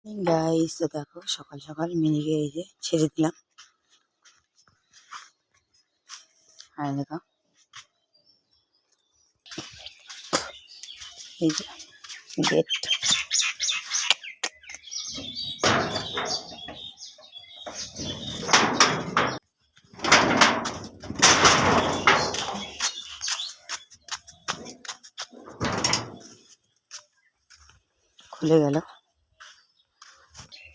Guys তো দেখো সকাল সকাল মিনিকে এই যে ছেড়ে দিলাম। আর দেখো এই যে গেট খুলে গেল।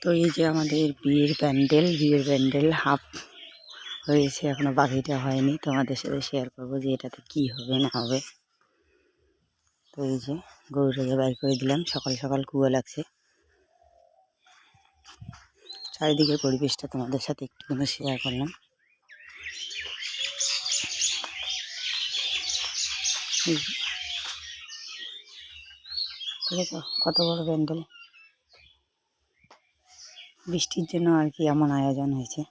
তো এই যে আমাদের বিয়ের প্যান্ডেল হাফ হয়েছে, এখনো বাকিটা হয়নি। তোমাদের সাথে শেয়ার করবো যে এটাতে কি হবে না হবে। তো এই যে গরুটাকে বাইর করে দিলাম, সকাল সকাল কুয়া লাগছে। চারিদিকের পরিবেশটা তোমাদের সাথে একটুখানি শেয়ার করলাম। ঠিক আছে, কত বড় প্যান্ডেল, বৃষ্টির জন্য আর কি এমন আয়োজন হয়েছে,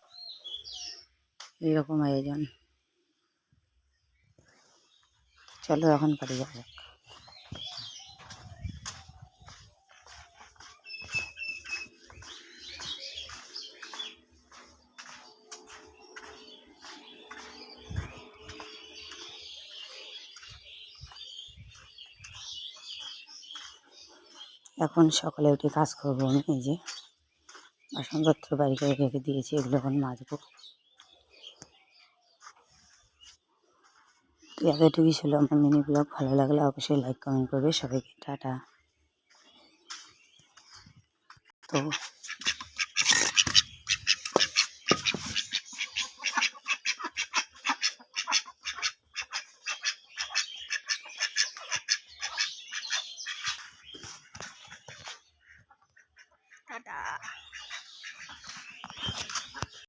এইরকম আয়োজন। চলো এখন বাড়ি যাওয়া যাক। এখন সকালে উঠে কাজ করবো আমি। এই যে বাসনপত্র বাড়ি করে রেখে দিয়েছি, এগুলো এখন মাজবো। তো এতটুকুই ছিল আমার মিনি ব্লগ। ভালো লাগলে অবশ্যই লাইক কমেন্ট করবে। সবাইকে টাটা। তো টাটা।